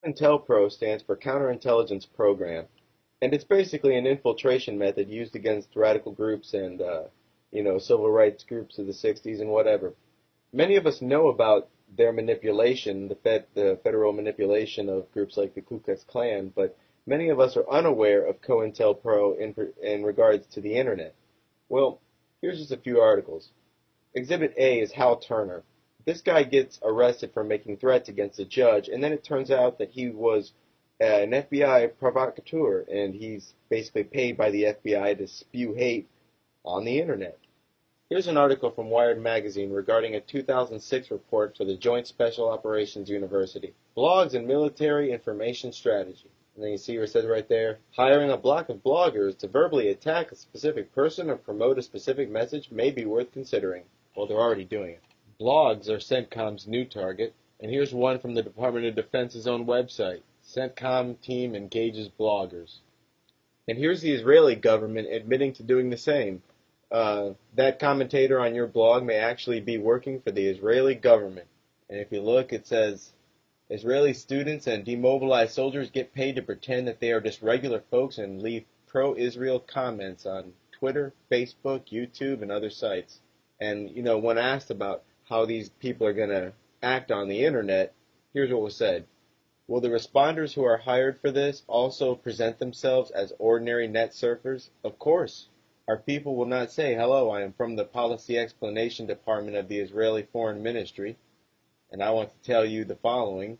COINTELPRO stands for Counterintelligence Program, and it's basically an infiltration method used against radical groups and civil rights groups of the 60s and whatever. Many of us know about their manipulation, the federal manipulation of groups like the Ku Klux Klan, but many of us are unaware of COINTELPRO in regards to the internet. Well, here's just a few articles. Exhibit A is Hal Turner. This guy gets arrested for making threats against a judge, and then it turns out that he was an FBI provocateur, and he's basically paid by the FBI to spew hate on the internet. Here's an article from Wired Magazine regarding a 2006 report for the Joint Special Operations University. Blogs and Military Information Strategy. And then you see where it says right there, hiring a block of bloggers to verbally attack a specific person or promote a specific message may be worth considering. Well, they're already doing it. Blogs are CENTCOM's new target, and here's one from the Department of Defense's own website. CENTCOM team engages bloggers. And here's the Israeli government admitting to doing the same. That commentator on your blog may actually be working for the Israeli government. And if you look, it says, Israeli students and demobilized soldiers get paid to pretend that they are just regular folks and leave pro-Israel comments on Twitter, Facebook, YouTube, and other sites. And, when asked about how these people are going to act on the internet, here's what was said. Will the responders who are hired for this also present themselves as ordinary net surfers? Of course. Our people will not say, hello, I am from the Policy Explanation Department of the Israeli Foreign Ministry, and I want to tell you the following,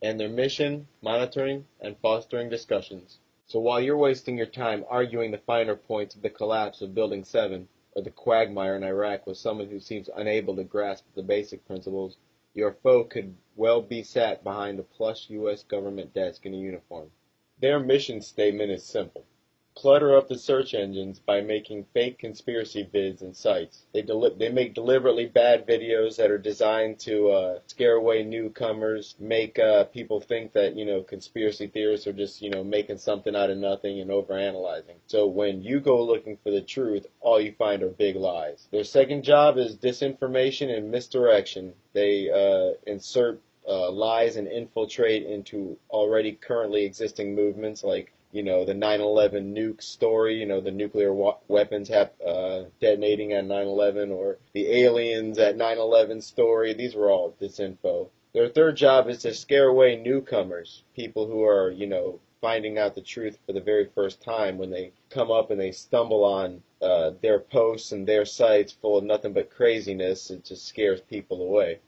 and their mission, monitoring, and fostering discussions. So while you're wasting your time arguing the finer points of the collapse of Building 7, or the quagmire in Iraq with someone who seems unable to grasp the basic principles, your foe could well be sat behind a plush U.S. government desk in a uniform. Their mission statement is simple. Clutter up the search engines by making fake conspiracy vids and sites. They make deliberately bad videos that are designed to scare away newcomers, make people think that, conspiracy theorists are just, making something out of nothing and overanalyzing. So when you go looking for the truth, all you find are big lies. Their second job is disinformation and misdirection. They insert lies and infiltrate into already currently existing movements like the 9/11 nuke story, the nuclear weapons detonating at 9/11, or the aliens at 9/11 story. These were all disinfo. Their third job is to scare away newcomers, people who are, finding out the truth for the very first time when they come up and they stumble on their posts and their sites full of nothing but craziness. It just scares people away.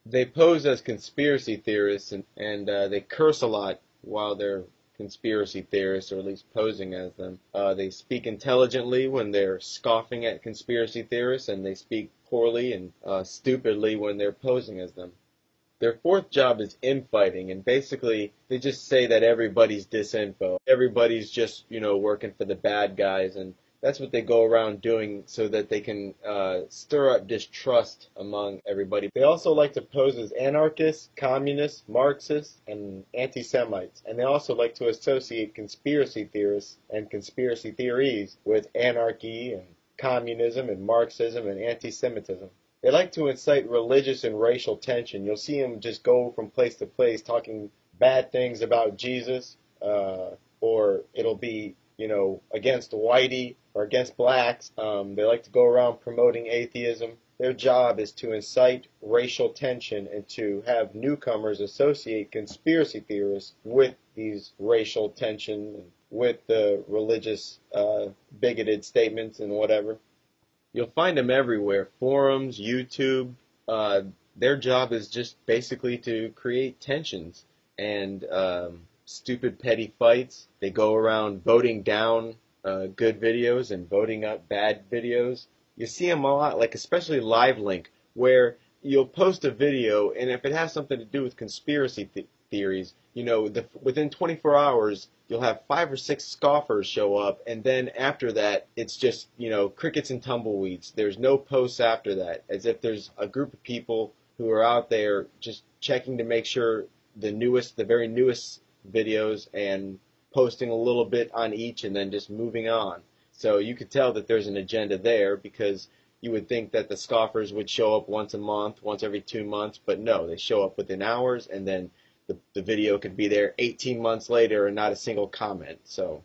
They pose as conspiracy theorists and they curse a lot while they're conspiracy theorists, or at least posing as them. They speak intelligently when they're scoffing at conspiracy theorists, and they speak poorly and stupidly when they're posing as them. Their fourth job is infighting, and basically they just say that everybody's disinfo. Everybody's just, working for the bad guys, and that's what they go around doing so that they can stir up distrust among everybody. They also like to pose as anarchists, communists, Marxists, and anti-Semites. And they also like to associate conspiracy theorists and conspiracy theories with anarchy and communism and Marxism and anti-Semitism. They like to incite religious and racial tension. You'll see them just go from place to place talking bad things about Jesus, or it'll be against whitey or against blacks. They like to go around promoting atheism. Their job is to incite racial tension and to have newcomers associate conspiracy theorists with these racial tension and with the religious bigoted statements and whatever. You'll find them everywhere. Forums, YouTube. Their job is just basically to create tensions and stupid petty fights. They go around voting down good videos and voting up bad videos. You see them a lot, like especially LiveLink, where you'll post a video, and if it has something to do with conspiracy theories, within 24 hours you'll have 5 or 6 scoffers show up, and then after that it's just crickets and tumbleweeds. There's no posts after that, as if there's a group of people who are out there just checking to make sure the very newest videos and posting a little bit on each and then just moving on. So you could tell that there's an agenda there, because you would think that the scoffers would show up once a month, once every 2 months, but no, they show up within hours, and then the video could be there 18 months later and not a single comment. So,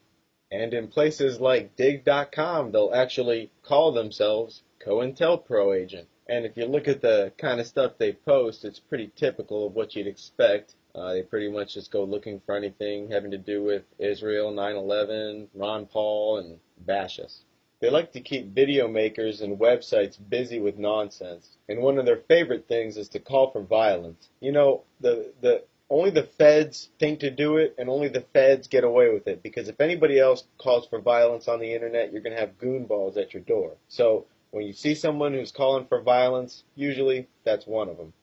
and in places like dig.com, they'll actually call themselves COINTELPRO agent. And if you look at the kind of stuff they post, it's pretty typical of what you'd expect. They pretty much just go looking for anything having to do with Israel, 9/11, Ron Paul, and bash us. They like to keep video makers and websites busy with nonsense. And one of their favorite things is to call for violence. You know, only the feds think to do it, and only the feds get away with it. Because if anybody else calls for violence on the internet, you're going to have goonballs at your door. So when you see someone who's calling for violence, usually that's one of them.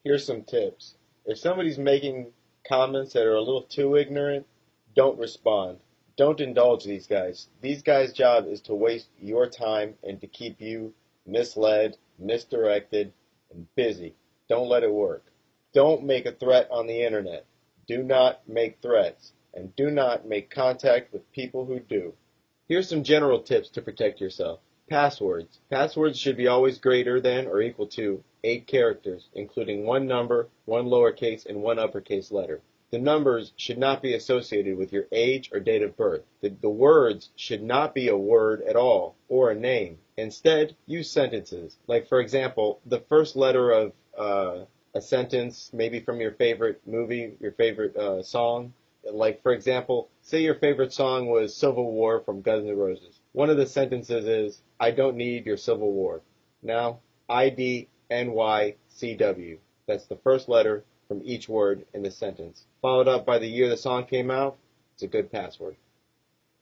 Here's some tips. If somebody's making comments that are a little too ignorant, don't respond. Don't indulge these guys. These guys' job is to waste your time and to keep you misled, misdirected, and busy. Don't let it work. Don't make a threat on the internet. Do not make threats. And do not make contact with people who do. Here's some general tips to protect yourself. Passwords. Passwords should be always greater than or equal to 8 characters, including 1 number, 1 lowercase, and 1 uppercase letter. The numbers should not be associated with your age or date of birth. The words should not be a word at all or a name. Instead, use sentences. Like, for example, the first letter of a sentence, maybe from your favorite movie, your favorite song. Like, for example, say your favorite song was Civil War from Guns N' Roses. One of the sentences is, I don't need your Civil War. Now, IDNYCW. That's the first letter from each word in the sentence. Followed up by the year the song came out, it's a good password.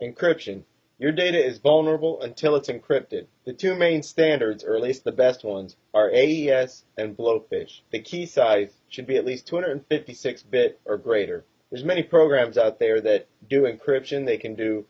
Encryption. Your data is vulnerable until it's encrypted. The 2 main standards, or at least the best ones, are AES and Blowfish. The key size should be at least 256-bit or greater. There's many programs out there that do encryption. They can do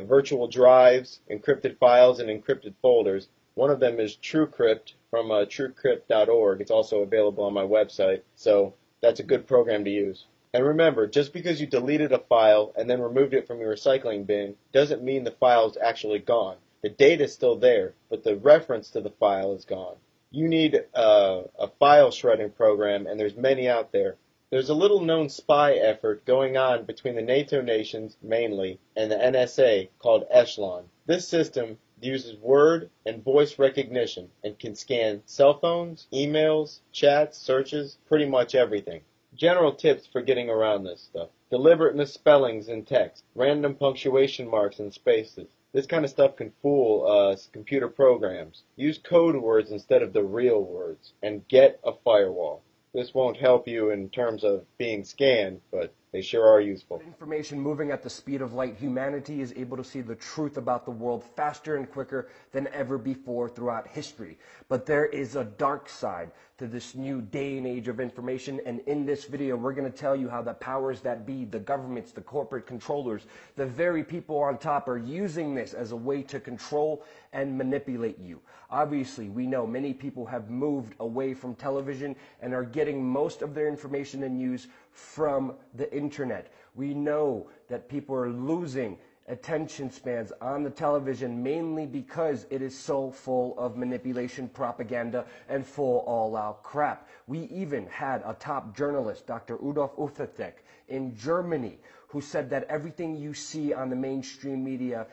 virtual drives, encrypted files, and encrypted folders. One of them is TrueCrypt from truecrypt.org. It's also available on my website, so that's a good program to use. And remember, just because you deleted a file and then removed it from your recycling bin doesn't mean the file is actually gone. The data is still there, but the reference to the file is gone. You need a file shredding program, and there's many out there. There's a little-known spy effort going on between the NATO nations, mainly, and the NSA called Echelon. This system uses word and voice recognition and can scan cell phones, emails, chats, searches, pretty much everything. General tips for getting around this stuff. Deliberate misspellings in text, random punctuation marks and spaces. This kind of stuff can fool computer programs. Use code words instead of the real words, and get a firewall. This won't help you in terms of being scanned, but they sure are useful. Information moving at the speed of light, humanity is able to see the truth about the world faster and quicker than ever before throughout history. But there is a dark side to this new day and age of information, and in this video we're going to tell you how the powers that be, the governments, the corporate controllers, the very people on top are using this as a way to control and manipulate you. Obviously, we know many people have moved away from television and are getting most of their information and news from the internet. We know that people are losing attention spans on the television mainly because it is so full of manipulation, propaganda, and full all-out crap. We even had a top journalist, Dr. Rudolf Ufertek, in Germany, who said that everything you see on the mainstream media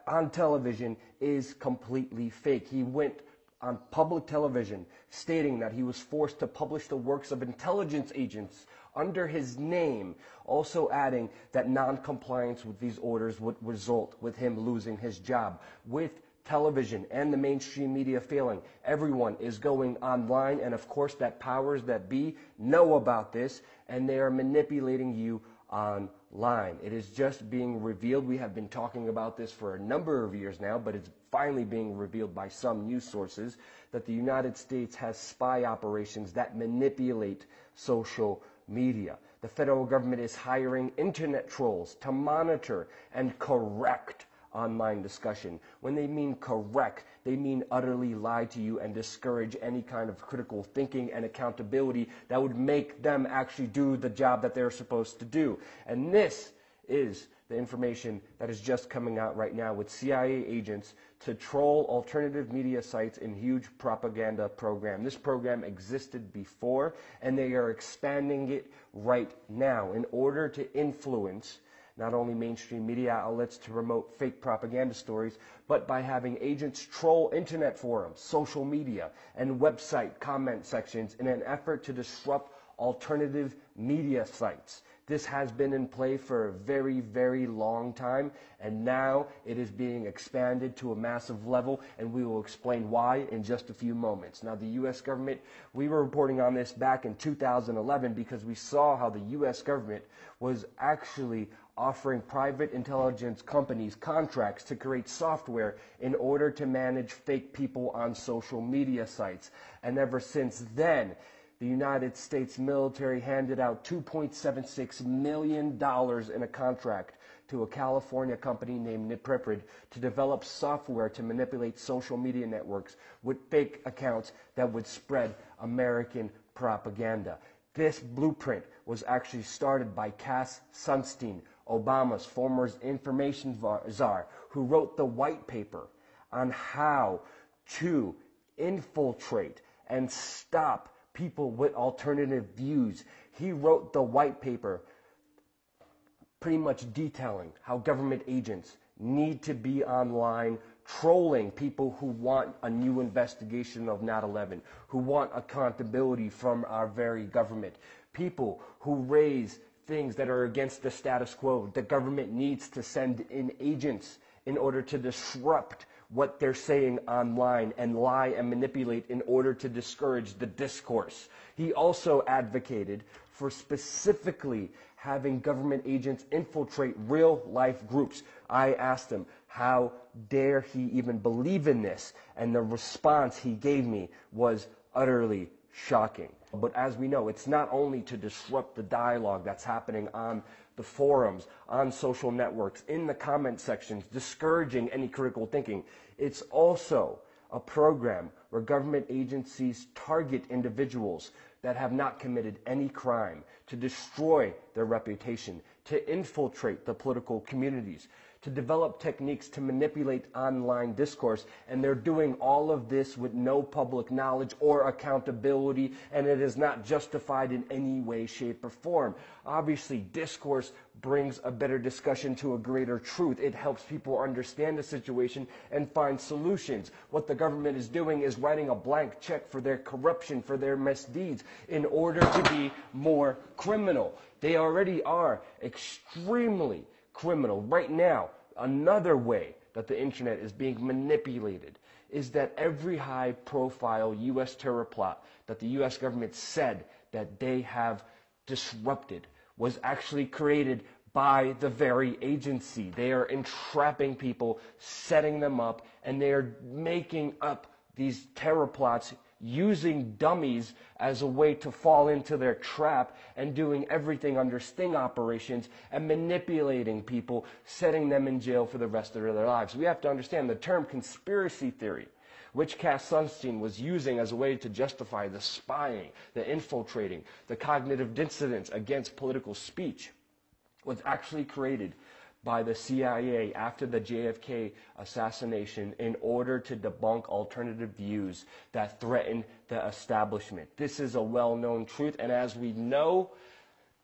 on television is completely fake. He went on public television stating that he was forced to publish the works of intelligence agents under his name, also adding that non-compliance with these orders would result with him losing his job. With television and the mainstream media failing, everyone is going online, and of course that powers that be know about this, and they are manipulating you online. It is just being revealed. We have been talking about this for a number of years now, but it's finally being revealed by some news sources that the United States has spy operations that manipulate social media. The federal government is hiring internet trolls to monitor and correct online discussion. When they mean correct, they mean utterly lie to you and discourage any kind of critical thinking and accountability that would make them actually do the job that they're supposed to do. And this is the information that is just coming out right now with CIA agents to troll alternative media sites in huge propaganda program. This program existed before, and they are expanding it right now in order to influence not only mainstream media outlets to promote fake propaganda stories, but by having agents troll internet forums, social media, and website comment sections in an effort to disrupt alternative media sites. This has been in play for a very, very long time, and now it is being expanded to a massive level, and we will explain why in just a few moments. Now, the U.S. government, we were reporting on this back in 2011 because we saw how the U.S. government was actually offering private intelligence companies contracts to create software in order to manage fake people on social media sites. And ever since then, the United States military handed out $2.76 million in a contract to a California company named Nippriprid to develop software to manipulate social media networks with fake accounts that would spread American propaganda. This blueprint was actually started by Cass Sunstein, Obama's former information czar, who wrote the white paper on how to infiltrate and stop people with alternative views. He wrote the white paper pretty much detailing how government agents need to be online trolling people who want a new investigation of 9/11, who want accountability from our very government, people who raise things that are against the status quo. The government needs to send in agents in order to disrupt what they're saying online and lie and manipulate in order to discourage the discourse. He also advocated for specifically having government agents infiltrate real-life groups. I asked him, how dare he even believe in this? And the response he gave me was utterly shocking. But as we know, it's not only to disrupt the dialogue that's happening on the forums, on social networks, in the comment sections, discouraging any critical thinking. It's also a program where government agencies target individuals that have not committed any crime to destroy their reputation, to infiltrate the political communities, to develop techniques to manipulate online discourse, and they're doing all of this with no public knowledge or accountability, and it is not justified in any way, shape, or form. Obviously, discourse brings a better discussion to a greater truth. It helps people understand the situation and find solutions. What the government is doing is writing a blank check for their corruption, for their misdeeds, in order to be more criminal. They already are extremely criminal. Right now, another way that the internet is being manipulated is that every high-profile U.S. terror plot that the U.S. government said that they have disrupted was actually created by the very agency. They are entrapping people, setting them up, and they are making up these terror plots using dummies as a way to fall into their trap and doing everything under sting operations and manipulating people, setting them in jail for the rest of their lives. We have to understand the term conspiracy theory, which Cass Sunstein was using as a way to justify the spying, the infiltrating, the cognitive dissonance against political speech, was actually created by the CIA after the JFK assassination in order to debunk alternative views that threaten the establishment. This is a well-known truth, and as we know,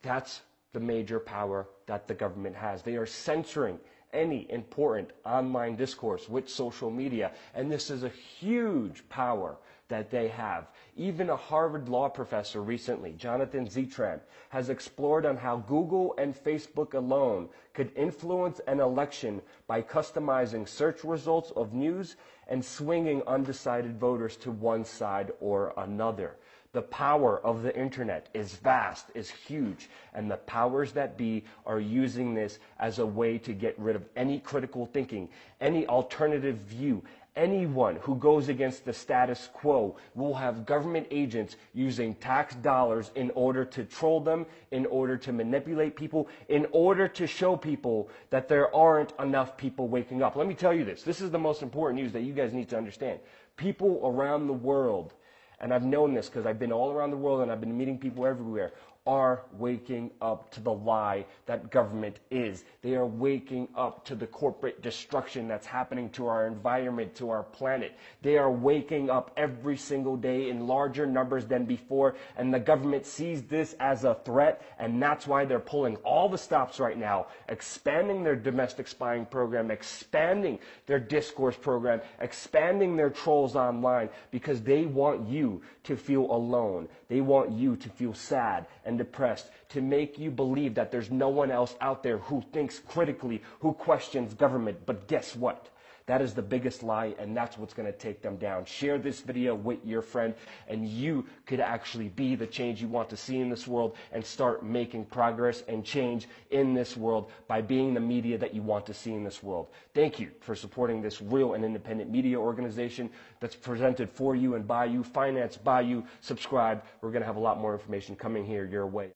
that's the major power that the government has. They are censoring any important online discourse with social media, and this is a huge power that they have. Even a Harvard law professor recently, Jonathan Zitran, has explored on how Google and Facebook alone could influence an election by customizing search results of news and swinging undecided voters to one side or another. The power of the internet is vast, is huge, and the powers that be are using this as a way to get rid of any critical thinking, any alternative view. Anyone who goes against the status quo will have government agents using tax dollars in order to troll them, in order to manipulate people, in order to show people that there aren't enough people waking up. Let me tell you this. This is the most important news that you guys need to understand. People around the world, and I've known this because I've been all around the world and I've been meeting people everywhere, are waking up to the lie that government is. They are waking up to the corporate destruction that's happening to our environment, to our planet. They are waking up every single day in larger numbers than before, and the government sees this as a threat, and that's why they're pulling all the stops right now, expanding their domestic spying program, expanding their discourse program, expanding their trolls online, because they want you to feel alone. They want you to feel sad and depressed, to make you believe that there's no one else out there who thinks critically, who questions government. But guess what? That is the biggest lie, and that's what's going to take them down. Share this video with your friend, and you could actually be the change you want to see in this world and start making progress and change in this world by being the media that you want to see in this world. Thank you for supporting this real and independent media organization that's presented for you and by you, financed by you. Subscribe. We're going to have a lot more information coming here your way.